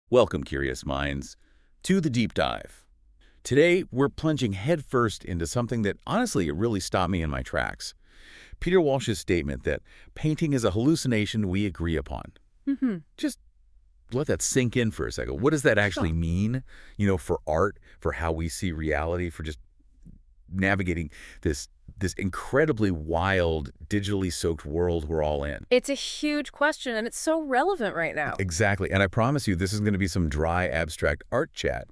Welcome, curious minds, to the Deep Dive. Today, we're plunging headfirst into something that, honestly, it really stopped me in my tracks. Peter Walsh's statement that painting is a hallucination we agree upon. Just let that sink in for a second. What does that actually mean, for art, for how we see reality, for just navigating this incredibly wild, digitally soaked world we're all in? It's a huge question, and it's so relevant right now. Exactly. And I promise you, this is going to be some dry, abstract art chat.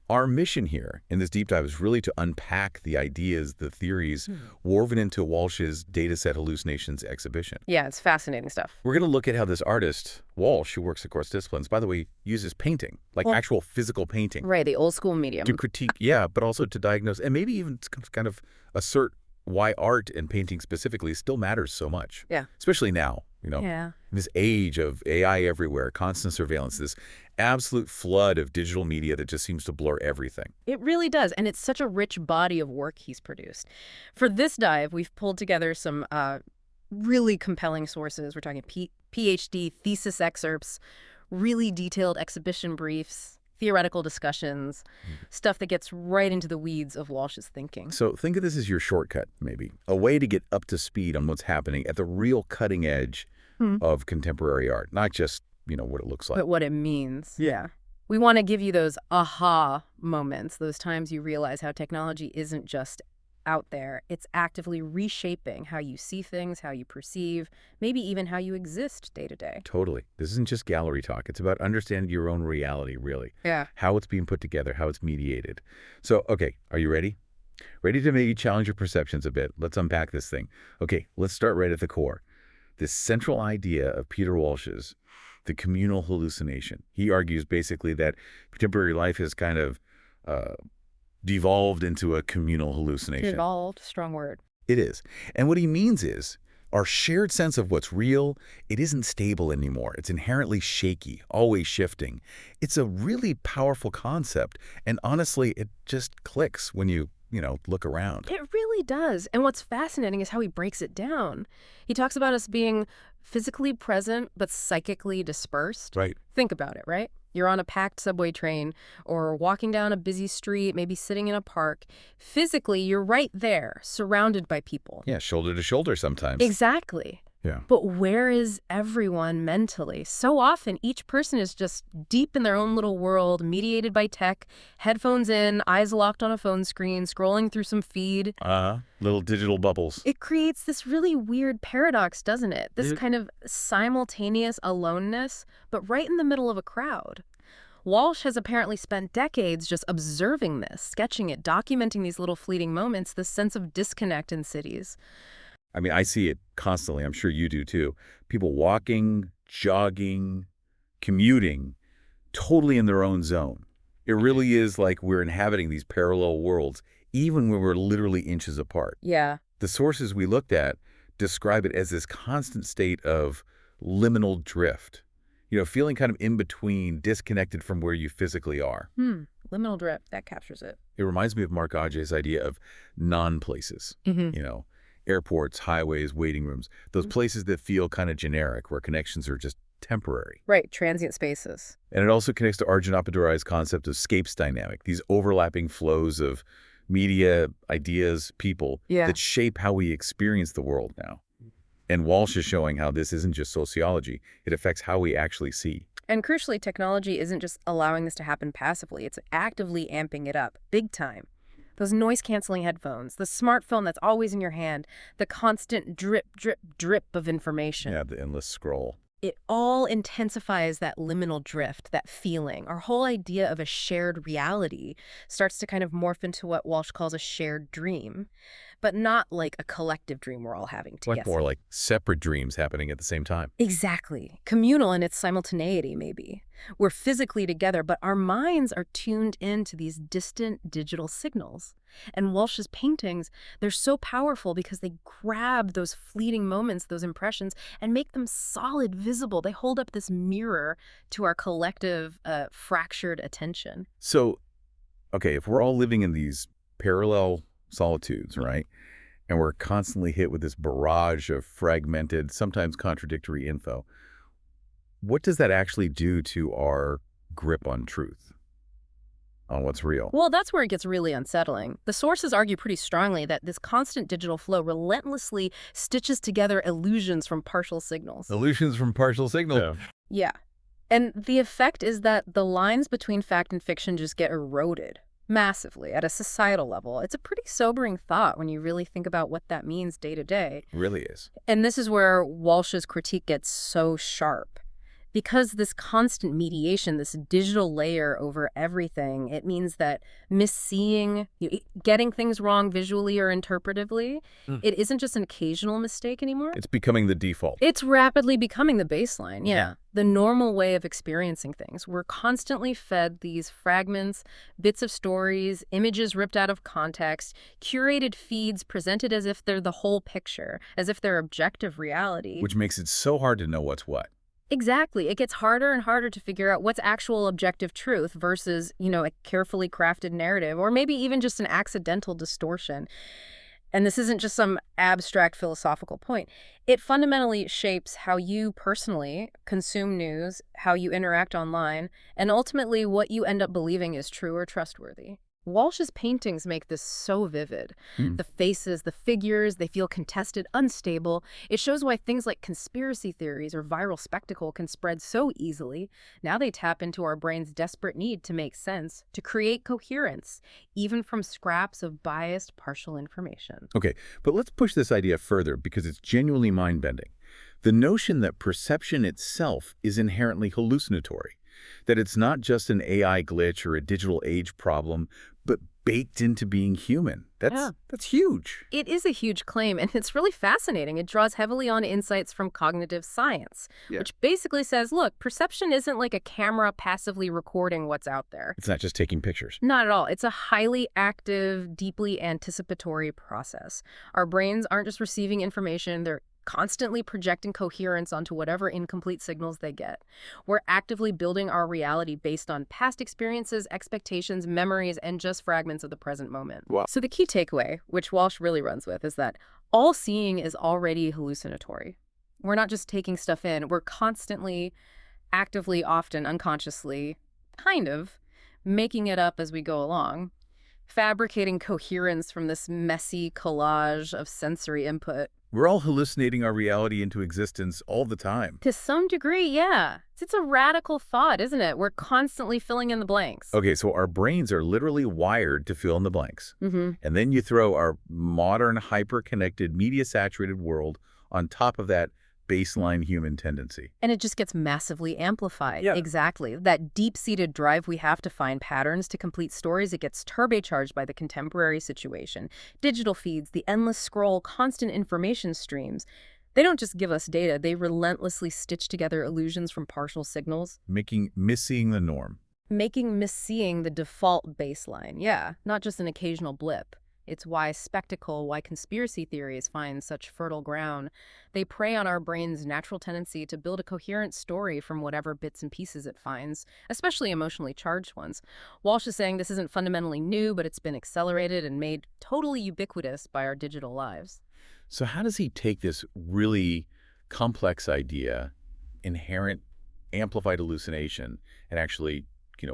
Our mission here in this deep dive is really to unpack the ideas, the theories woven into Walsh's Dataset Hallucinations exhibition. Yeah, it's fascinating stuff. We're going to look at how this artist, Walsh, who works across disciplines, by the way, uses painting, like actual physical painting. Right, the old school medium. To critique, yeah, but also to diagnose and maybe even kind of assert why art and painting specifically still matters so much. Yeah. Especially now, Yeah. in this age of AI everywhere, constant surveillance, this absolute flood of digital media that just seems to blur everything. It really does, and it's such a rich body of work he's produced. For this dive, we've pulled together some really compelling sources. We're talking PhD thesis excerpts, really detailed exhibition briefs, theoretical discussions, stuff that gets right into the weeds of Walsh's thinking. So think of this as your shortcut, maybe, a way to get up to speed on what's happening at the real cutting edge of contemporary art, not just, what it looks like. But what it means. Yeah. We want to give you those aha moments, those times you realize how technology isn't just out there. It's actively reshaping how you see things, how you perceive, maybe even how you exist day to day. Totally. This isn't just gallery talk. It's about understanding your own reality, really. Yeah. How it's being put together, how it's mediated. So, okay, are you ready? Ready to maybe challenge your perceptions a bit? Let's unpack this thing. Okay, let's start right at the core. This central idea of Peter Walsh's, the communal hallucination. He argues basically that contemporary life has kind of devolved into a communal hallucination. Devolved, strong word. It is. And what he means is our shared sense of what's real, it isn't stable anymore. It's inherently shaky, always shifting. It's a really powerful concept. And honestly, it just clicks when you look around. It really does. And what's fascinating is how he breaks it down. He talks about us being physically present but psychically dispersed. Right. Think about it, right? You're on a packed subway train or walking down a busy street, maybe sitting in a park. Physically, you're right there, surrounded by people. Yeah, shoulder to shoulder sometimes. Exactly. Yeah. But where is everyone mentally? So often, each person is just deep in their own little world, mediated by tech, headphones in, eyes locked on a phone screen, scrolling through some feed. Little digital bubbles. It creates this really weird paradox, doesn't it? This kind of simultaneous aloneness, but right in the middle of a crowd. Walsh has apparently spent decades just observing this, sketching it, documenting these little fleeting moments, this sense of disconnect in cities. I mean, I see it constantly. I'm sure you do too. People walking, jogging, commuting, totally in their own zone. It really is like we're inhabiting these parallel worlds, even when we're literally inches apart. Yeah. The sources we looked at describe it as this constant state of liminal drift. Feeling kind of in between, disconnected from where you physically are. Liminal drift, that captures it. It reminds me of Mark Age's idea of non-places. Airports, highways, waiting rooms, those places that feel kind of generic, where connections are just temporary. Right, transient spaces. And it also connects to Arjun Appadurai's concept of scapes dynamic, these overlapping flows of media, ideas, people that shape how we experience the world now. And Walsh is showing how this isn't just sociology, it affects how we actually see. And crucially, technology isn't just allowing this to happen passively, it's actively amping it up, big time. Those noise-canceling headphones, the smartphone that's always in your hand, the constant drip, drip, drip of information. Yeah, the endless scroll. It all intensifies that liminal drift, that feeling. Our whole idea of a shared reality starts to kind of morph into what Walsh calls a shared dream, but not like a collective dream we're all having together. Like more like separate dreams happening at the same time. Exactly. Communal in its simultaneity, maybe. We're physically together, but our minds are tuned into these distant digital signals. And Walsh's paintings, they're so powerful because they grab those fleeting moments, those impressions, and make them solid, visible. They hold up this mirror to our collective fractured attention. So, okay, if we're all living in these parallel solitudes, right? And we're constantly hit with this barrage of fragmented, sometimes contradictory info. What does that actually do to our grip on truth, on what's real. Well, that's where it gets really unsettling. The sources argue pretty strongly that this constant digital flow relentlessly stitches together illusions from partial signals. Illusions from partial signal. Yeah. Yeah. And the effect is that the lines between fact and fiction just get eroded massively at a societal level. It's a pretty sobering thought when you really think about what that means day to day. It really is. And this is where Walsh's critique gets so sharp. Because this constant mediation, this digital layer over everything, it means that misseeing, getting things wrong visually or interpretively, it isn't just an occasional mistake anymore. It's becoming the default. It's rapidly becoming the baseline, yeah. The normal way of experiencing things. We're constantly fed these fragments, bits of stories, images ripped out of context, curated feeds presented as if they're the whole picture, as if they're objective reality. Which makes it so hard to know what's what. Exactly. It gets harder and harder to figure out what's actual objective truth versus, a carefully crafted narrative, or maybe even just an accidental distortion. And this isn't just some abstract philosophical point. It fundamentally shapes how you personally consume news, how you interact online, and ultimately what you end up believing is true or trustworthy. Walsh's paintings make this so vivid. The faces, the figures, they feel contested, unstable. It shows why things like conspiracy theories or viral spectacle can spread so easily. Now they tap into our brain's desperate need to make sense, to create coherence, even from scraps of biased, partial information. Okay, but let's push this idea further because it's genuinely mind-bending. The notion that perception itself is inherently hallucinatory, that it's not just an AI glitch or a digital age problem, but baked into being human. That's huge. It is a huge claim, and it's really fascinating. It draws heavily on insights from cognitive science, which basically says, look, perception isn't like a camera passively recording what's out there. It's not just taking pictures. Not at all. It's a highly active, deeply anticipatory process. Our brains aren't just receiving information, they're constantly projecting coherence onto whatever incomplete signals they get. We're actively building our reality based on past experiences, expectations, memories, and just fragments of the present moment. Wow. So the key takeaway, which Walsh really runs with, is that all seeing is already hallucinatory. We're not just taking stuff in. We're constantly, actively, often, unconsciously, kind of, making it up as we go along, fabricating coherence from this messy collage of sensory input. We're all hallucinating our reality into existence all the time. To some degree, yeah. It's a radical thought, isn't it? We're constantly filling in the blanks. Okay, so our brains are literally wired to fill in the blanks. And then you throw our modern, hyper-connected, media-saturated world on top of that baseline human tendency. And it just gets massively amplified. Yeah. Exactly. That deep-seated drive we have to find patterns to complete stories, it gets turbocharged by the contemporary situation. Digital feeds, the endless scroll, constant information streams. They don't just give us data, they relentlessly stitch together illusions from partial signals. Making misseeing the norm. Making misseeing the default baseline. Yeah, not just an occasional blip. It's why spectacle, why conspiracy theories find such fertile ground. They prey on our brain's natural tendency to build a coherent story from whatever bits and pieces it finds, especially emotionally charged ones. Walsh is saying this isn't fundamentally new, but it's been accelerated and made totally ubiquitous by our digital lives. So how does he take this really complex idea, inherent amplified hallucination, and actually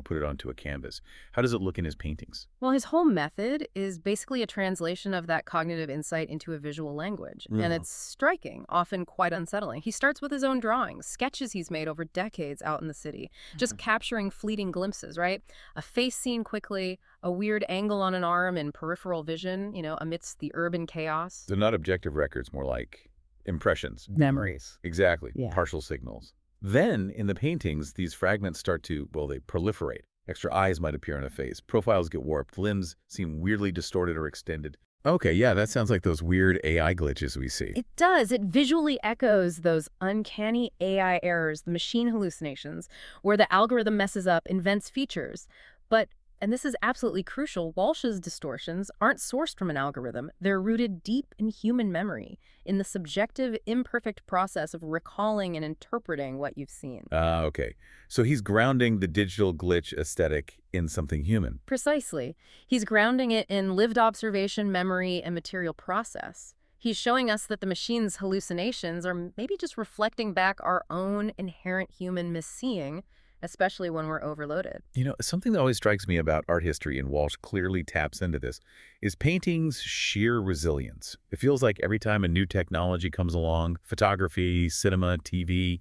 put it onto a canvas? How does it look in his paintings? Well, his whole method is basically a translation of that cognitive insight into a visual language. And it's striking, often quite unsettling. He starts with his own drawings, sketches he's made over decades out in the city, just capturing fleeting glimpses, right? A face seen quickly, a weird angle on an arm in peripheral vision, amidst the urban chaos. They're not objective records, more like impressions. Memories. Exactly. Yeah. Partial signals. Then, in the paintings, these fragments start to, they proliferate. Extra eyes might appear on a face. Profiles get warped. Limbs seem weirdly distorted or extended. Okay, yeah, that sounds like those weird AI glitches we see. It does. It visually echoes those uncanny AI errors, the machine hallucinations, where the algorithm messes up, invents features. But, and this is absolutely crucial, Walsh's distortions aren't sourced from an algorithm. They're rooted deep in human memory, in the subjective, imperfect process of recalling and interpreting what you've seen. Okay. So he's grounding the digital glitch aesthetic in something human. Precisely. He's grounding it in lived observation, memory, and material process. He's showing us that the machine's hallucinations are maybe just reflecting back our own inherent human misseeing, especially when we're overloaded. Something that always strikes me about art history, and Walsh clearly taps into this, is painting's sheer resilience. It feels like every time a new technology comes along, photography, cinema, TV,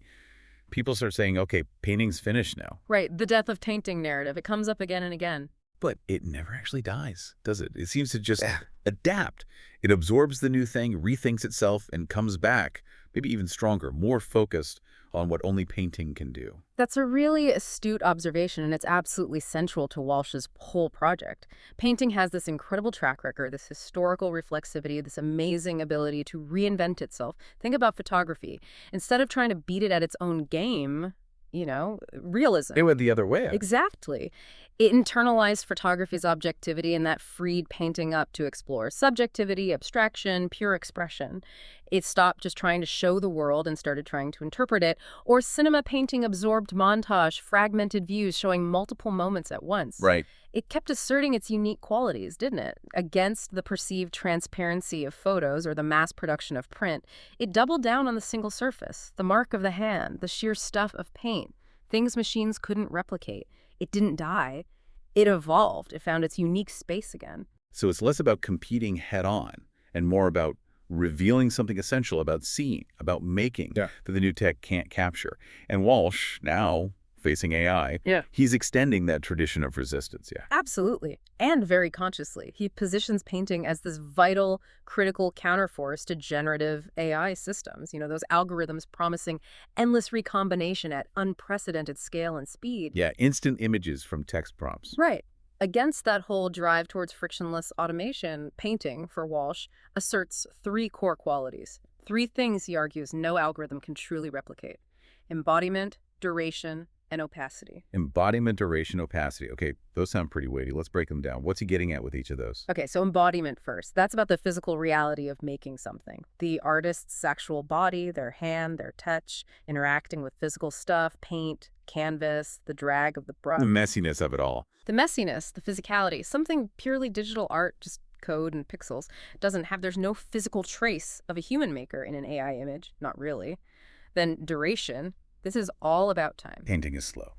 people start saying, okay, painting's finished now. Right, the death of painting narrative. It comes up again and again. But it never actually dies, does it? It seems to just adapt. It absorbs the new thing, rethinks itself, and comes back, maybe even stronger, more focused on what only painting can do. That's a really astute observation, and it's absolutely central to Walsh's whole project. Painting has this incredible track record, this historical reflexivity, this amazing ability to reinvent itself. Think about photography. Instead of trying to beat it at its own game, realism. They went the other way. Exactly. It internalized photography's objectivity, and that freed painting up to explore subjectivity, abstraction, pure expression. It stopped just trying to show the world and started trying to interpret it. Or cinema painting absorbed montage, fragmented views showing multiple moments at once. Right. It kept asserting its unique qualities, didn't it? Against the perceived transparency of photos or the mass production of print, it doubled down on the single surface, the mark of the hand, the sheer stuff of paint, things machines couldn't replicate. It didn't die. It evolved. It found its unique space again. So it's less about competing head-on and more about revealing something essential, about seeing, about making that the new tech can't capture. And Walsh, now facing AI, he's extending that tradition of resistance. Absolutely. And very consciously. He positions painting as this vital, critical counterforce to generative AI systems. Those algorithms promising endless recombination at unprecedented scale and speed. Yeah, instant images from text prompts. Right. Against that whole drive towards frictionless automation, painting, for Walsh, asserts three core qualities. Three things, he argues, no algorithm can truly replicate: embodiment, duration, and opacity. Embodiment, duration, opacity. Okay, those sound pretty weighty. Let's break them down. What's he getting at with each of those? Okay, so embodiment first. That's about the physical reality of making something. The artist's actual body, their hand, their touch, interacting with physical stuff, paint, canvas, the drag of the brush. The messiness of it all. The messiness, the physicality. Something purely digital art, just code and pixels, there's no physical trace of a human maker in an AI image. Not really. Then duration. This is all about time. Painting is slow.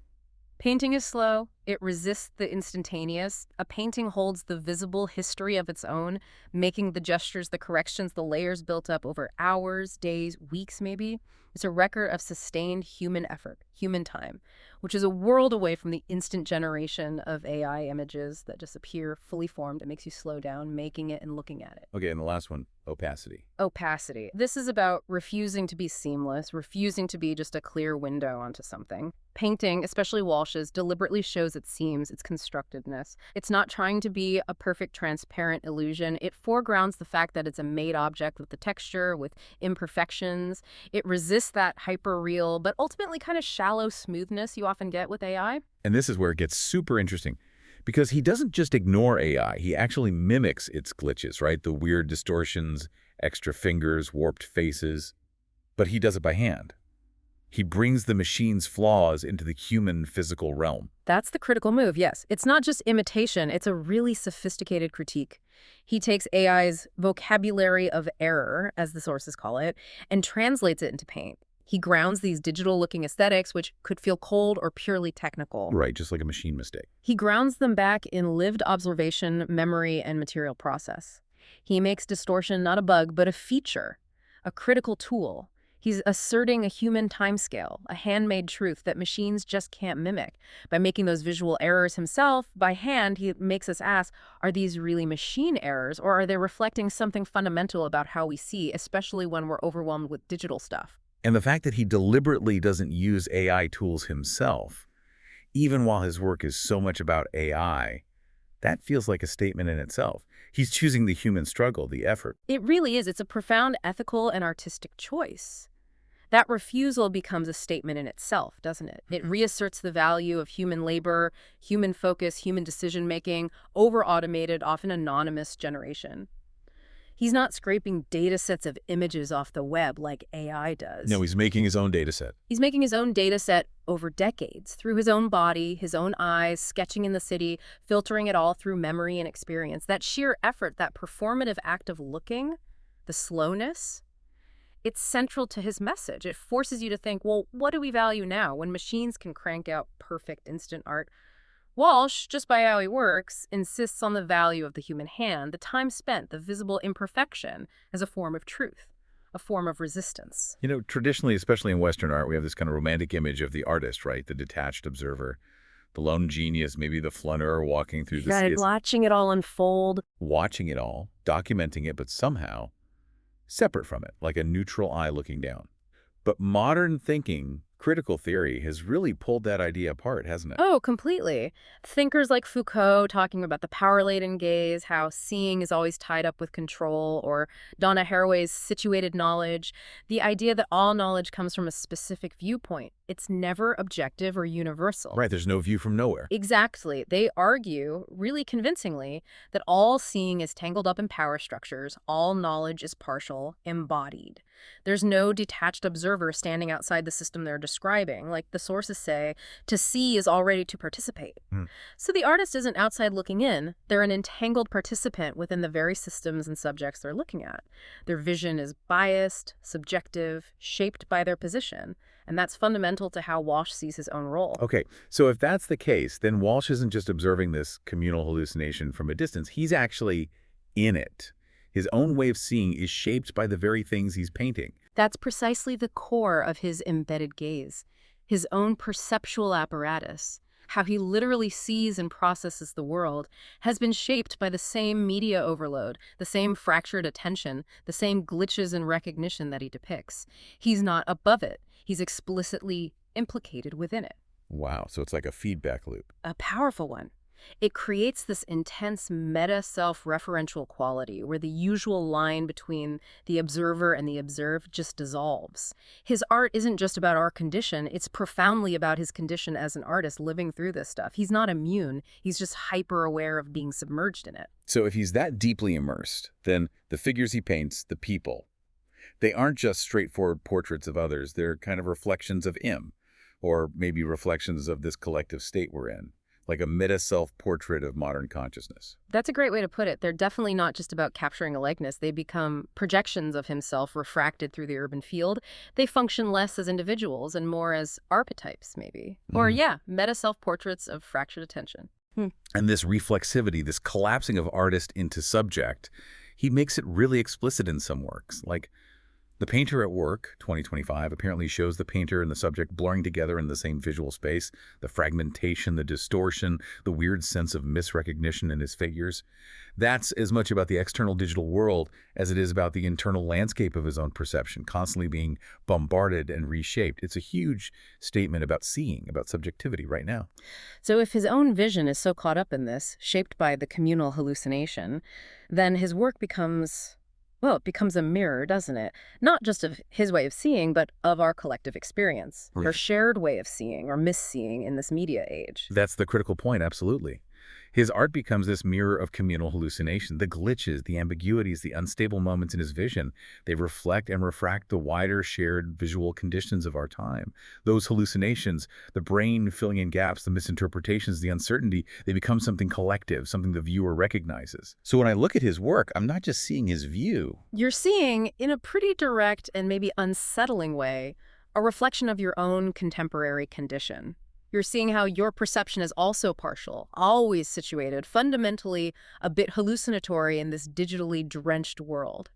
Painting is slow. It resists the instantaneous. A painting holds the visible history of its own, making the gestures, the corrections, the layers built up over hours, days, weeks maybe. It's a record of sustained human effort, human time, which is a world away from the instant generation of AI images that just appear fully formed. It makes you slow down, making it and looking at it. Okay, and the last one, opacity. Opacity. This is about refusing to be seamless, refusing to be just a clear window onto something. Painting, especially Walsh's, deliberately shows its seams, its constructedness. It's not trying to be a perfect, transparent illusion. It foregrounds the fact that it's a made object with the texture, with imperfections. It resists that hyper-real, but ultimately kind of shallow smoothness you often get with AI. And this is where it gets super interesting, because he doesn't just ignore AI. He actually mimics its glitches, right? The weird distortions, extra fingers, warped faces. But he does it by hand. He brings the machine's flaws into the human physical realm. That's the critical move, yes. It's not just imitation, it's a really sophisticated critique. He takes AI's vocabulary of error, as the sources call it, and translates it into paint. He grounds these digital-looking aesthetics, which could feel cold or purely technical. Right, just like a machine mistake. He grounds them back in lived observation, memory, and material process. He makes distortion not a bug, but a feature, a critical tool. He's asserting a human timescale, a handmade truth that machines just can't mimic. By making those visual errors himself, by hand, he makes us ask, are these really machine errors, or are they reflecting something fundamental about how we see, especially when we're overwhelmed with digital stuff? And the fact that he deliberately doesn't use AI tools himself, even while his work is so much about AI, that feels like a statement in itself. He's choosing the human struggle, the effort. It really is. It's a profound ethical and artistic choice. That refusal becomes a statement in itself, doesn't it? It reasserts the value of human labor, human focus, human decision-making, over-automated, often anonymous generation. He's not scraping data sets of images off the web like AI does. No, he's making his own data set. He's making his own data set over decades, through his own body, his own eyes, sketching in the city, filtering it all through memory and experience. That sheer effort, that performative act of looking, the slowness, It's central to his message. It forces you to think, well, what do we value now when machines can crank out perfect instant art? Walsh, just by how he works, insists on the value of the human hand, the time spent, the visible imperfection, as a form of truth, a form of resistance. You know, traditionally, especially in Western art, we have this kind of romantic image of the artist, right? The detached observer, the lone genius, maybe the flâneur walking through the Right, city, watching it all unfold. watching it all, documenting it, but somehow separate from it, like a neutral eye looking down. But modern thinking, critical theory, has really pulled that idea apart, hasn't it? Oh, completely. Thinkers like Foucault talking about the power-laden gaze, how seeing is always tied up with control, or Donna Haraway's situated knowledge, the idea that all knowledge comes from a specific viewpoint. It's never objective or universal. Right, there's no view from nowhere. Exactly. They argue, really convincingly, that all seeing is tangled up in power structures, all knowledge is partial, embodied. There's no detached observer standing outside the system they're describing. Like the sources say, to see is already to participate. So the artist isn't outside looking in. They're an entangled participant within the very systems and subjects they're looking at. Their vision is biased, subjective, shaped by their position. And that's fundamental to how Walsh sees his own role. Okay, so if that's the case, then Walsh isn't just observing this communal hallucination from a distance. He's actually in it. His own way of seeing is shaped by the very things he's painting. That's precisely the core of his embedded gaze, his own perceptual apparatus. How he literally sees and processes the world has been shaped by the same media overload, the same fractured attention, the same glitches in recognition that he depicts. He's not above it. He's explicitly implicated within it. Wow, so it's like a feedback loop. A powerful one. It creates this intense meta-self-referential quality where the usual line between the observer and the observed just dissolves. His art isn't just about our condition, it's profoundly about his condition as an artist living through this stuff. He's not immune, he's just hyper-aware of being submerged in it. So if he's that deeply immersed, then the figures he paints, the people, they aren't just straightforward portraits of others, they're kind of reflections of him, or maybe reflections of this collective state we're in. Like a meta-self-portrait of modern consciousness. That's a great way to put it. They're definitely not just about capturing a likeness. They become projections of himself refracted through the urban field. They function less as individuals and more as archetypes, maybe. Or, yeah, meta-self-portraits of fractured attention. And this reflexivity, this collapsing of artist into subject, he makes it really explicit in some works. Like The Painter at Work, 2025, apparently shows the painter and the subject blurring together in the same visual space, the fragmentation, the distortion, the weird sense of misrecognition in his figures. That's as much about the external digital world as it is about the internal landscape of his own perception, constantly being bombarded and reshaped. It's a huge statement about seeing, about subjectivity right now. So if his own vision is so caught up in this, shaped by the communal hallucination, then his work becomes... well, it becomes a mirror, doesn't it? Not just of his way of seeing, but of our collective experience, our shared way of seeing or misseeing in this media age. That's the critical point, absolutely. His art becomes this mirror of communal hallucination. The glitches, the ambiguities, the unstable moments in his vision, they reflect and refract the wider shared visual conditions of our time. Those hallucinations, the brain filling in gaps, the misinterpretations, the uncertainty, they become something collective, something the viewer recognizes. So when I look at his work, I'm not just seeing his view. You're seeing, in a pretty direct and maybe unsettling way, a reflection of your own contemporary condition. You're seeing how your perception is also partial, always situated, fundamentally a bit hallucinatory in this digitally drenched world.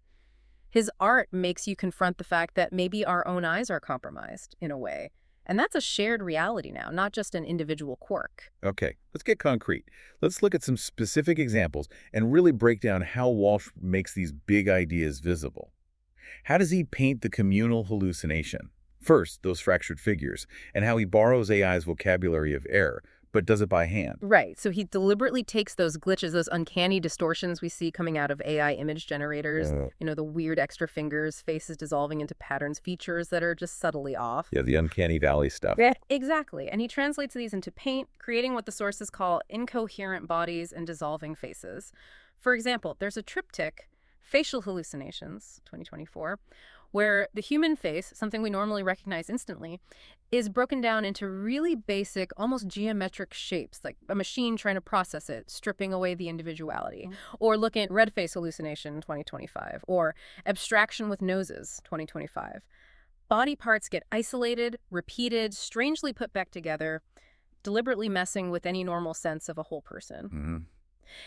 His art makes you confront the fact that maybe our own eyes are compromised, in a way. And that's a shared reality now, not just an individual quirk. Okay, let's get concrete. Let's look at some specific examples and really break down how Walsh makes these big ideas visible. How does he paint the communal hallucination? First, those fractured figures, and how he borrows AI's vocabulary of error, but does it by hand. Right. So he deliberately takes those glitches, those uncanny distortions we see coming out of AI image generators, the weird extra fingers, faces dissolving into patterns, features that are just subtly off. Yeah, the uncanny valley stuff. Yeah, exactly. And he translates these into paint, creating what the sources call incoherent bodies and dissolving faces. For example, there's a triptych Facial Hallucinations, 2024, where the human face, something we normally recognize instantly, is broken down into really basic, almost geometric shapes, like a machine trying to process it, stripping away the individuality. Or look at Red Face Hallucination, 2025, or Abstraction with Noses, 2025. Body parts get isolated, repeated, strangely put back together, deliberately messing with any normal sense of a whole person. Mm-hmm.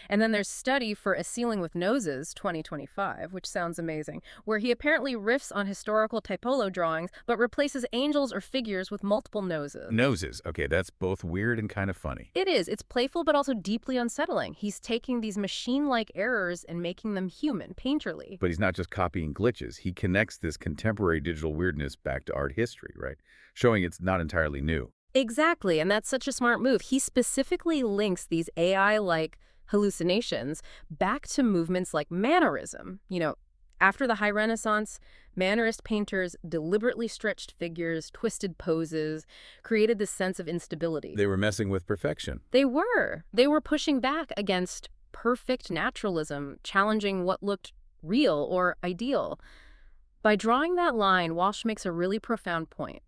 And then there's Study for A Ceiling with Noses, 2025, which sounds amazing, where he apparently riffs on historical typolo drawings, but replaces angels or figures with multiple noses. Noses. Okay, that's both weird and kind of funny. It is. It's playful, but also deeply unsettling. He's taking these machine-like errors and making them human, painterly. But he's not just copying glitches. He connects this contemporary digital weirdness back to art history, right? Showing it's not entirely new. Exactly, and that's such a smart move. He specifically links these AI-like hallucinations back to movements like mannerism. After the High Renaissance, Mannerist painters deliberately stretched figures, twisted poses, created this sense of instability. They were messing with perfection. They were. They were pushing back against perfect naturalism, challenging what looked real or ideal. By drawing that line, Walsh makes a really profound point.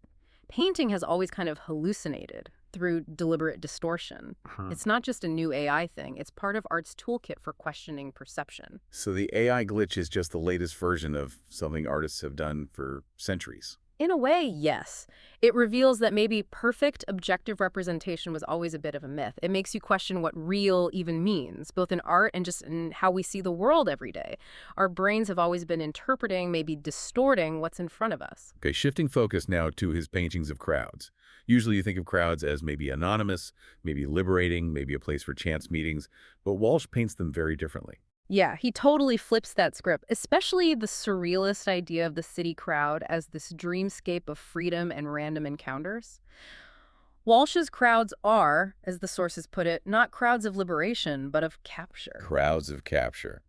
Painting has always kind of hallucinated through deliberate distortion. It's not just a new AI thing. It's part of art's toolkit for questioning perception. So the AI glitch is just the latest version of something artists have done for centuries. In a way, yes. It reveals that maybe perfect objective representation was always a bit of a myth. It makes you question what real even means, both in art and just in how we see the world every day. Our brains have always been interpreting, maybe distorting what's in front of us. Okay, shifting focus now to his paintings of crowds. Usually you think of crowds as maybe anonymous, maybe liberating, maybe a place for chance meetings, but Walsh paints them very differently. Yeah, he totally flips that script, especially the surrealist idea of the city crowd as this dreamscape of freedom and random encounters. Walsh's crowds are, as the sources put it, not crowds of liberation, but of capture. Crowds of capture.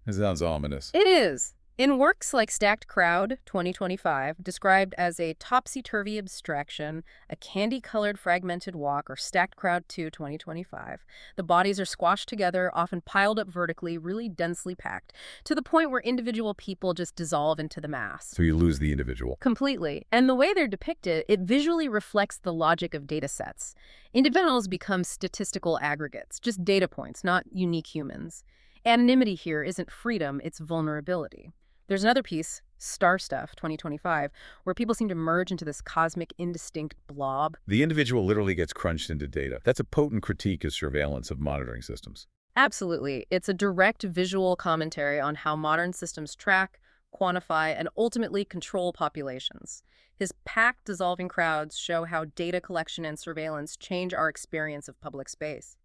That sounds ominous. It is. In works like Stacked Crowd, 2025, described as a topsy-turvy abstraction, a candy-colored fragmented walk, or Stacked Crowd 2, 2025, the bodies are squashed together, often piled up vertically, really densely packed, to the point where individual people just dissolve into the mass. So you lose the individual. Completely. And the way they're depicted, it visually reflects the logic of data sets. Individuals become statistical aggregates, just data points, not unique humans. Anonymity here isn't freedom, it's vulnerability. There's another piece, Star Stuff, 2025, where people seem to merge into this cosmic, indistinct blob. The individual literally gets crunched into data. That's a potent critique of surveillance of monitoring systems. Absolutely. It's a direct visual commentary on how modern systems track, quantify, and ultimately control populations. His packed, dissolving crowds show how data collection and surveillance change our experience of public space.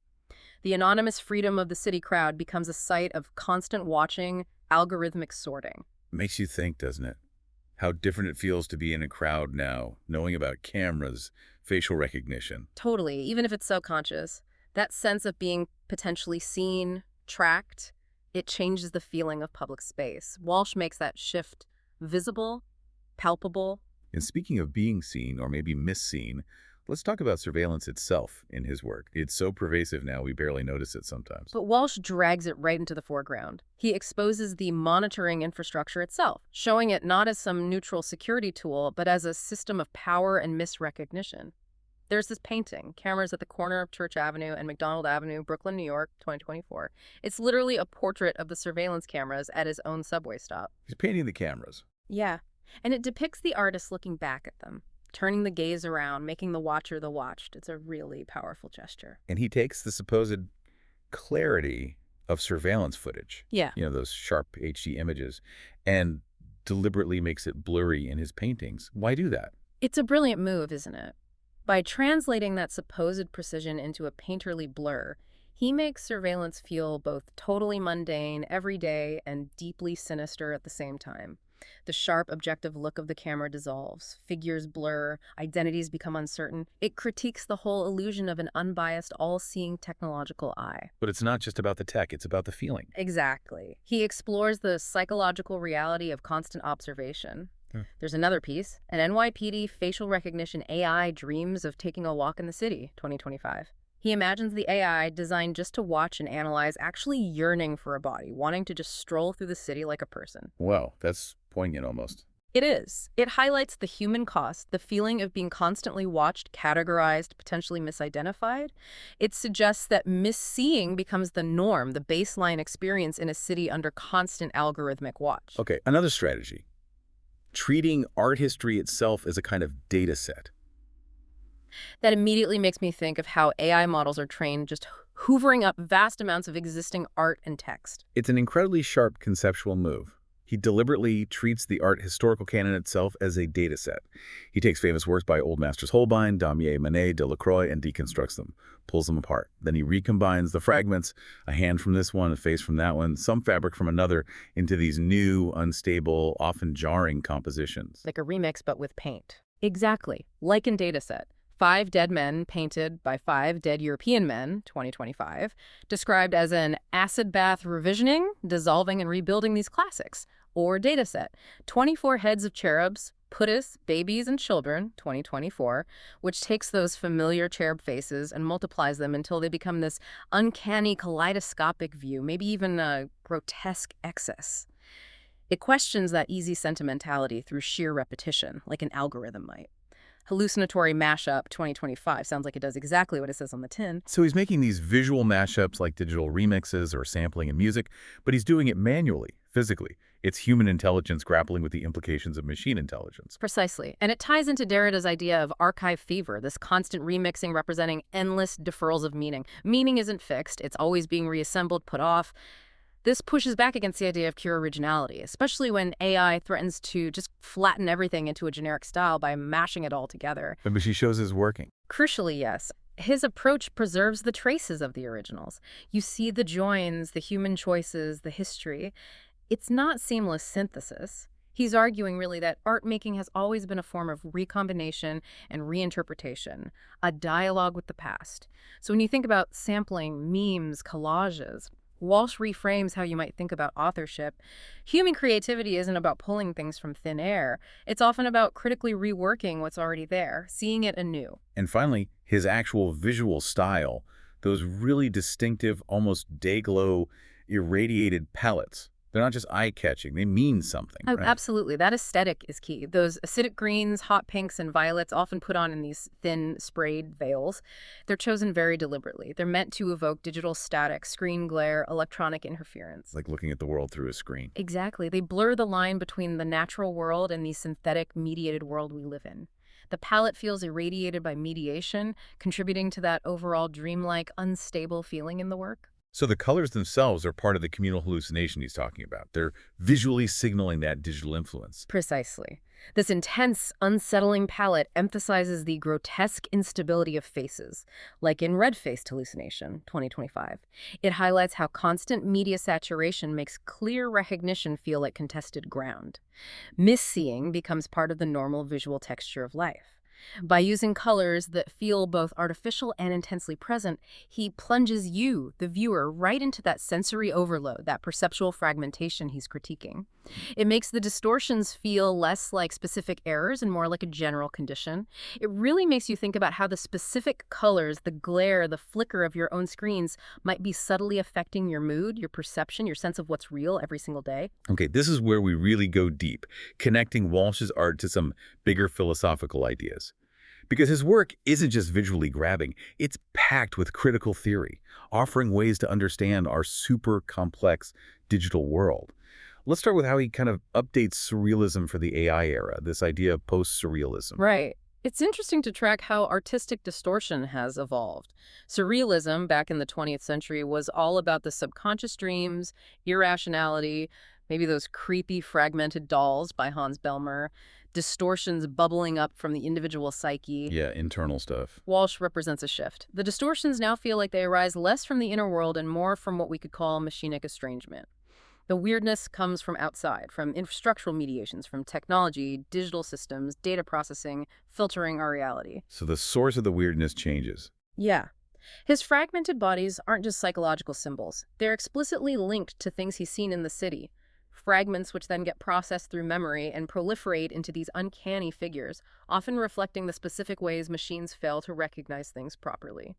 The anonymous freedom of the city crowd becomes a site of constant watching, algorithmic sorting. Makes you think, doesn't it? How different it feels to be in a crowd now, knowing about cameras, facial recognition. Totally, even if it's subconscious. That sense of being potentially seen, tracked, it changes the feeling of public space. Walsh makes that shift visible, palpable. And speaking of being seen, or maybe misseen, let's talk about surveillance itself in his work. It's so pervasive now we barely notice it sometimes. But Walsh drags it right into the foreground. He exposes the monitoring infrastructure itself, showing it not as some neutral security tool, but as a system of power and misrecognition. There's this painting, cameras at the corner of Church Avenue and McDonald Avenue, Brooklyn, New York, 2024. It's literally a portrait of the surveillance cameras at his own subway stop. He's painting the cameras. Yeah, and it depicts the artist looking back at them, turning the gaze around, making the watcher the watched. It's a really powerful gesture. And he takes the supposed clarity of surveillance footage. Yeah. Those sharp HD images, and deliberately makes it blurry in his paintings. Why do that? It's a brilliant move, isn't it? By translating that supposed precision into a painterly blur, he makes surveillance feel both totally mundane, everyday, and deeply sinister at the same time. The sharp, objective look of the camera dissolves, figures blur, identities become uncertain. It critiques the whole illusion of an unbiased, all-seeing technological eye. But it's not just about the tech, it's about the feeling. Exactly. He explores the psychological reality of constant observation. There's another piece, an NYPD facial recognition AI dreams of taking a walk in the city, 2025. He imagines the AI designed just to watch and analyze actually yearning for a body, wanting to just stroll through the city like a person. Wow, that's poignant almost. It is. It highlights the human cost, the feeling of being constantly watched, categorized, potentially misidentified. It suggests that misseeing becomes the norm, the baseline experience in a city under constant algorithmic watch. Okay, another strategy. Treating art history itself as a kind of data set. That immediately makes me think of how AI models are trained just hoovering up vast amounts of existing art and text. It's an incredibly sharp conceptual move. He deliberately treats the art historical canon itself as a data set. He takes famous works by Old Masters Holbein, Daumier, Manet, Delacroix, and deconstructs them, pulls them apart. Then he recombines the fragments, a hand from this one, a face from that one, some fabric from another, into these new, unstable, often jarring compositions. Like a remix, but with paint. Exactly, like in Dataset. 5 dead men painted by 5 dead European men, 2025, described as an acid bath revisioning, dissolving and rebuilding these classics. Or Dataset, 24 heads of cherubs, putis, babies, and children, 2024, which takes those familiar cherub faces and multiplies them until they become this uncanny kaleidoscopic view, maybe even a grotesque excess. It questions that easy sentimentality through sheer repetition, like an algorithm might. Hallucinatory Mashup 2025 sounds like it does exactly what it says on the tin. So he's making these visual mashups like digital remixes or sampling in music, but he's doing it manually, physically. It's human intelligence grappling with the implications of machine intelligence. Precisely. And it ties into Derrida's idea of archive fever, this constant remixing representing endless deferrals of meaning. Meaning isn't fixed. It's always being reassembled, put off. This pushes back against the idea of pure originality, especially when AI threatens to just flatten everything into a generic style by mashing it all together. But she shows is working. Crucially, yes. His approach preserves the traces of the originals. You see the joins, the human choices, the history. It's not seamless synthesis. He's arguing really that art making has always been a form of recombination and reinterpretation, a dialogue with the past. So when you think about sampling, memes, collages, Walsh reframes how you might think about authorship. Human creativity isn't about pulling things from thin air. It's often about critically reworking what's already there, seeing it anew. And finally, his actual visual style, those really distinctive, almost day-glow, irradiated palettes. They're not just eye-catching. They mean something. Oh, right? absolutely. That aesthetic is key. Those acidic greens, hot pinks, and violets, often put on in these thin, sprayed veils, they're chosen very deliberately. They're meant to evoke digital static, screen glare, electronic interference. Like looking at the world through a screen. Exactly. They blur the line between the natural world and the synthetic, mediated world we live in. The palette feels irradiated by mediation, contributing to that overall dreamlike, unstable feeling in the work. So the colors themselves are part of the communal hallucination he's talking about. They're visually signaling that digital influence. Precisely. This intense, unsettling palette emphasizes the grotesque instability of faces, like in Red-Faced Hallucination, 2025. It highlights how constant media saturation makes clear recognition feel like contested ground. Misseeing becomes part of the normal visual texture of life. By using colors that feel both artificial and intensely present, he plunges you, the viewer, right into that sensory overload, that perceptual fragmentation he's critiquing. It makes the distortions feel less like specific errors and more like a general condition. It really makes you think about how the specific colors, the glare, the flicker of your own screens might be subtly affecting your mood, your perception, your sense of what's real every single day. Okay, this is where we really go deep, connecting Walsh's art to some bigger philosophical ideas. Because his work isn't just visually grabbing, it's packed with critical theory, offering ways to understand our super complex digital world. Let's start with how he kind of updates surrealism for the AI era, this idea of post-surrealism. Right. It's interesting to track how artistic distortion has evolved. Surrealism, back in the 20th century, was all about the subconscious dreams, irrationality, maybe those creepy fragmented dolls by Hans Bellmer, distortions bubbling up from the individual psyche. Yeah, internal stuff. Walsh represents a shift. The distortions now feel like they arise less from the inner world and more from what we could call machinic estrangement. The weirdness comes from outside, from infrastructural mediations, from technology, digital systems, data processing, filtering our reality. So the source of the weirdness changes. Yeah. His fragmented bodies aren't just psychological symbols. They're explicitly linked to things he's seen in the city. Fragments which then get processed through memory and proliferate into these uncanny figures, often reflecting the specific ways machines fail to recognize things properly.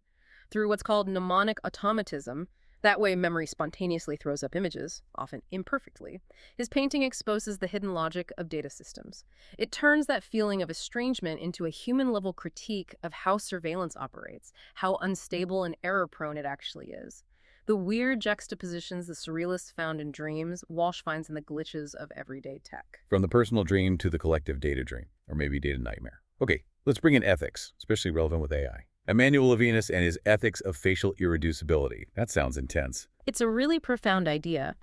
through what's called mnemonic automatism. That way, memory spontaneously throws up images, often imperfectly. His painting exposes the hidden logic of data systems. It turns that feeling of estrangement into a human-level critique of how surveillance operates, how unstable and error-prone it actually is. The weird juxtapositions the surrealists found in dreams, Walsh finds in the glitches of everyday tech. From the personal dream to the collective data dream, or maybe data nightmare. Okay, let's bring in ethics, especially relevant with AI. Emmanuel Levinas and his ethics of facial irreducibility. That sounds intense. It's a really profound idea.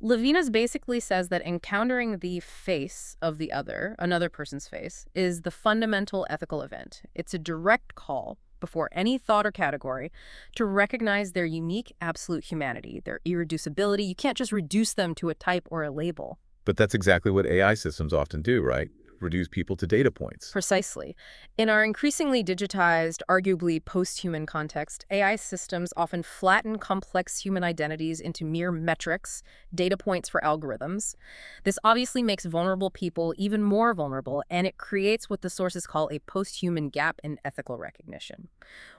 Levinas basically says that encountering the face of the other, another person's face, is the fundamental ethical event. It's a direct call, before any thought or category, to recognize their unique absolute humanity, their irreducibility. You can't just reduce them to a type or a label. But that's exactly what AI systems often do, right? Reduce people to data points. Precisely. In our increasingly digitized, arguably post-human context, AI systems often flatten complex human identities into mere metrics, data points for algorithms. This obviously makes vulnerable people even more vulnerable, and it creates what the sources call a post-human gap in ethical recognition.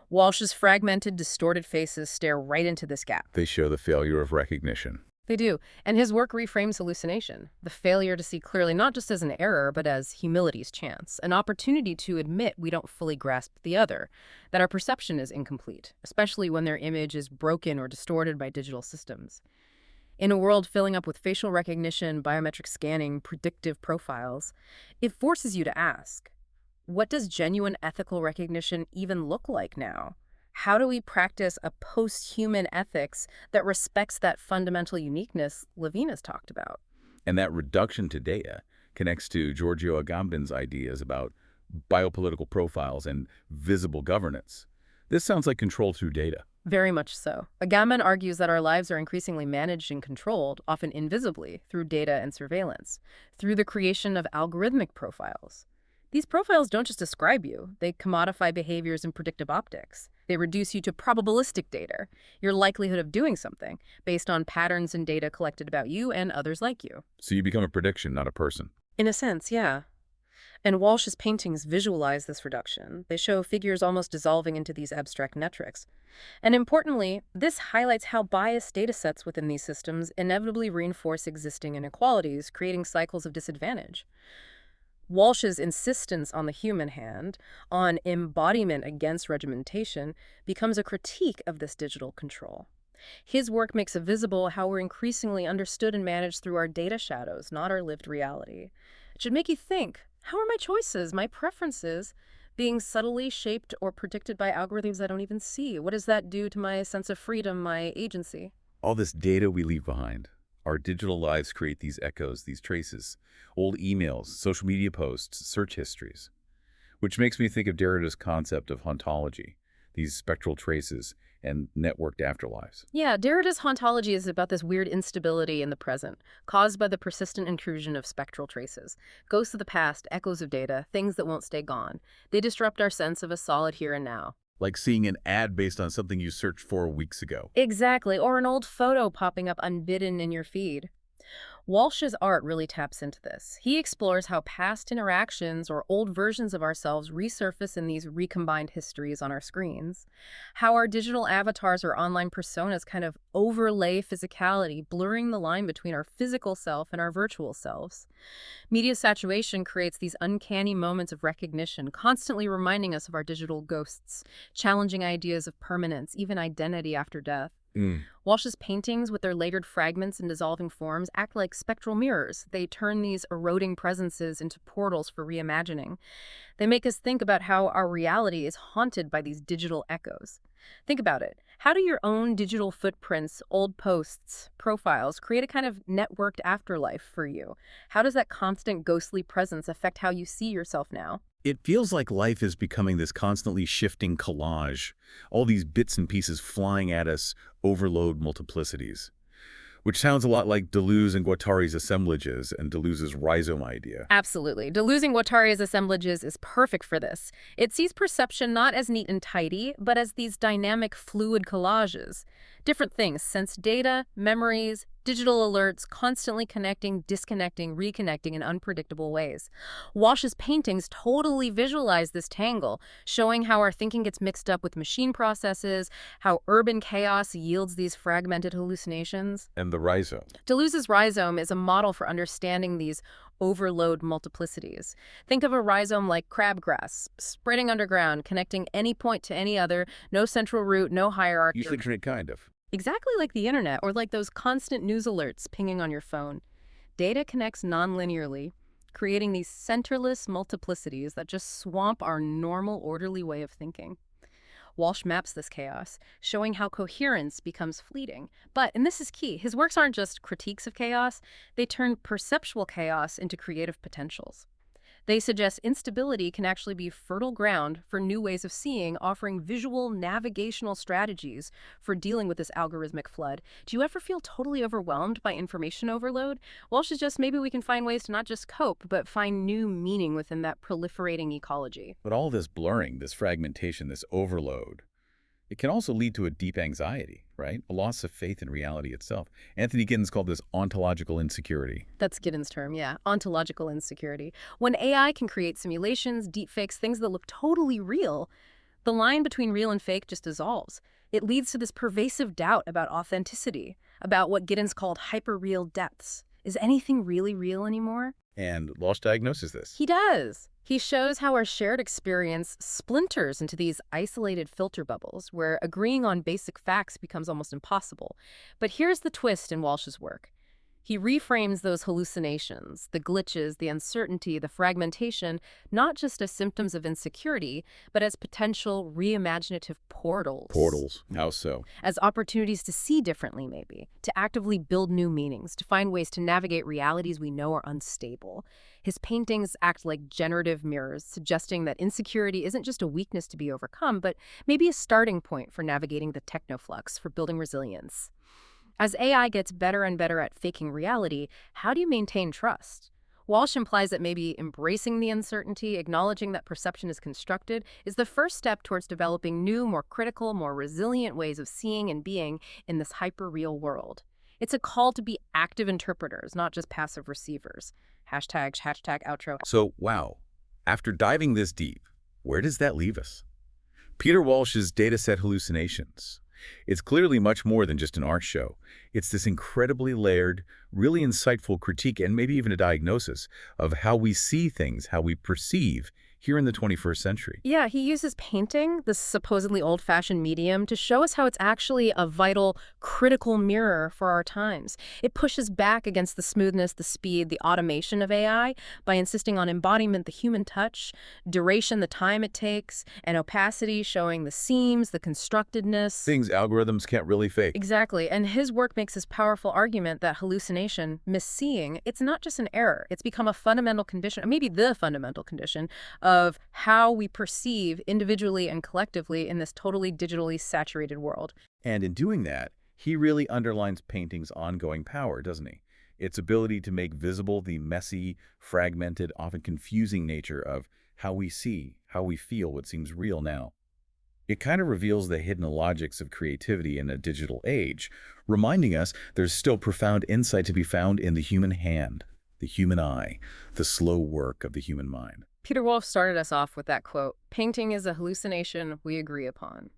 Walsh's fragmented, distorted faces stare right into this gap. They show the failure of recognition. They do, and his work reframes hallucination, the failure to see clearly not just as an error, but as humility's chance, an opportunity to admit we don't fully grasp the other, that our perception is incomplete, especially when their image is broken or distorted by digital systems. In a world filling up with facial recognition, biometric scanning, predictive profiles, it forces you to ask, what does genuine ethical recognition even look like now? How do we practice a post-human ethics that respects that fundamental uniqueness Levinas talked about? And that reduction to data connects to Giorgio Agamben's ideas about biopolitical profiles and visible governance. This sounds like control through data. Very much so. Agamben argues that our lives are increasingly managed and controlled, often invisibly, through data and surveillance, through the creation of algorithmic profiles. These profiles don't just describe you, they commodify behaviors and predictive optics. They reduce you to probabilistic data, your likelihood of doing something, based on patterns and data collected about you and others like you. So you become a prediction, not a person. In a sense, yeah. And Walsh's paintings visualize this reduction. They show figures almost dissolving into these abstract metrics. And importantly, this highlights how biased data sets within these systems inevitably reinforce existing inequalities, creating cycles of disadvantage. Walsh's insistence on the human hand, on embodiment against regimentation, becomes a critique of this digital control. His work makes it visible how we're increasingly understood and managed through our data shadows, not our lived reality. It should make you think, how are my choices, my preferences, being subtly shaped or predicted by algorithms I don't even see? What does that do to my sense of freedom, my agency? All this data we leave behind. Our digital lives create these echoes, these traces, old emails, social media posts, search histories. Which makes me think of Derrida's concept of hauntology, these spectral traces and networked afterlives. Yeah, Derrida's hauntology is about this weird instability in the present, caused by the persistent intrusion of spectral traces. Ghosts of the past, echoes of data, things that won't stay gone. They disrupt our sense of a solid here and now. Like seeing an ad based on something you searched for weeks ago. Exactly, or an old photo popping up unbidden in your feed. Walsh's art really taps into this. He explores how past interactions or old versions of ourselves resurface in these recombined histories on our screens. How our digital avatars or online personas kind of overlay physicality, blurring the line between our physical self and our virtual selves. Media saturation creates these uncanny moments of recognition, constantly reminding us of our digital ghosts, challenging ideas of permanence, even identity after death. Walsh's paintings, with their layered fragments and dissolving forms, act like spectral mirrors. They turn these eroding presences into portals for reimagining. They make us think about how our reality is haunted by these digital echoes. Think about it. How do your own digital footprints, old posts, profiles create a kind of networked afterlife for you? How does that constant ghostly presence affect how you see yourself now? It feels like life is becoming this constantly shifting collage, all these bits and pieces flying at us, overload multiplicities. Which sounds a lot like Deleuze and Guattari's assemblages and Deleuze's rhizome idea. Absolutely. Deleuze and Guattari's assemblages is perfect for this. It sees perception not as neat and tidy, but as these dynamic, fluid collages. Different things, sense data, memories, Digital alerts constantly connecting, disconnecting, reconnecting in unpredictable ways. Walsh's paintings totally visualize this tangle, showing how our thinking gets mixed up with machine processes, how urban chaos yields these fragmented hallucinations. And the rhizome. Deleuze's rhizome is a model for understanding these overload multiplicities. Think of a rhizome like crabgrass, spreading underground, connecting any point to any other, no central root, no hierarchy. Usually kind of. Exactly like the internet, or like those constant news alerts pinging on your phone. Data connects non-linearly, creating these centerless multiplicities that just swamp our normal, orderly way of thinking. Walsh maps this chaos, showing how coherence becomes fleeting. But, and this is key, his works aren't just critiques of chaos, they turn perceptual chaos into creative potentials. They suggest instability can actually be fertile ground for new ways of seeing, offering visual navigational strategies for dealing with this algorithmic flood. Do you ever feel totally overwhelmed by information overload? Walsh suggests maybe we can find ways to not just cope, but find new meaning within that proliferating ecology. But all this blurring, this fragmentation, this overload, it can also lead to a deep anxiety, right? A loss of faith in reality itself. Anthony Giddens called this ontological insecurity. That's Giddens' term, yeah. Ontological insecurity. When AI can create simulations, deepfakes, things that look totally real, the line between real and fake just dissolves. It leads to this pervasive doubt about authenticity, about what Giddens called hyperreal depths. Is anything really real anymore? And Walsh diagnoses this. He does. He shows how our shared experience splinters into these isolated filter bubbles where agreeing on basic facts becomes almost impossible. But here's the twist in Walsh's work. He reframes those hallucinations, the glitches, the uncertainty, the fragmentation, not just as symptoms of insecurity, but as potential reimaginative portals. Portals. How so? As opportunities to see differently, maybe, to actively build new meanings, to find ways to navigate realities we know are unstable. His paintings act like generative mirrors, suggesting that insecurity isn't just a weakness to be overcome, but maybe a starting point for navigating the technoflux, for building resilience. As AI gets better and better at faking reality, how do you maintain trust? Walsh implies that maybe embracing the uncertainty, acknowledging that perception is constructed, is the first step towards developing new, more critical, more resilient ways of seeing and being in this hyper-real world. It's a call to be active interpreters, not just passive receivers. Hashtag outro. So, wow. After diving this deep, where does that leave us? Peter Walsh's Dataset Hallucinations. It's clearly much more than just an art show. It's this incredibly layered, really insightful critique and maybe even a diagnosis of how we see things, how we perceive here in the 21st century. Yeah, he uses painting, this supposedly old-fashioned medium, to show us how it's actually a vital, critical mirror for our times. It pushes back against the smoothness, the speed, the automation of AI by insisting on embodiment, the human touch, duration, the time it takes, and opacity, showing the seams, the constructedness. Things algorithms can't really fake. Exactly, and his work makes this powerful argument that hallucination, misseeing, it's not just an error. It's become a fundamental condition, or maybe the fundamental condition, of how we perceive individually and collectively in this totally digitally saturated world. And in doing that, he really underlines painting's ongoing power, doesn't he? Its ability to make visible the messy, fragmented, often confusing nature of how we see, how we feel what seems real now. It kind of reveals the hidden logics of creativity in a digital age, reminding us there's still profound insight to be found in the human hand, the human eye, the slow work of the human mind. Peter Walsh started us off with that quote, "Painting is a hallucination we agree upon."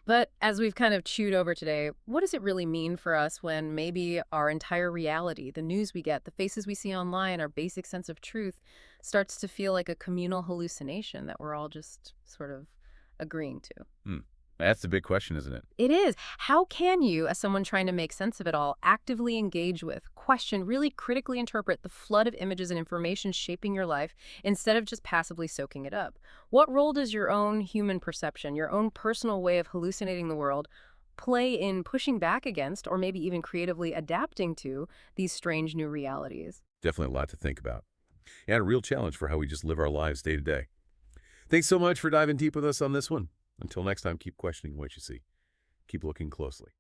But as we've kind of chewed over today, what does it really mean for us when maybe our entire reality, the news we get, the faces we see online, our basic sense of truth, starts to feel like a communal hallucination that we're all just sort of agreeing to? That's the big question, isn't it? It is. How can you, as someone trying to make sense of it all, actively engage with, question, really critically interpret the flood of images and information shaping your life instead of just passively soaking it up? What role does your own human perception, your own personal way of hallucinating the world, play in pushing back against, or maybe even creatively adapting to, these strange new realities? Definitely a lot to think about. And a real challenge for how we just live our lives day to day. Thanks so much for diving deep with us on this one. Until next time, keep questioning what you see. Keep looking closely.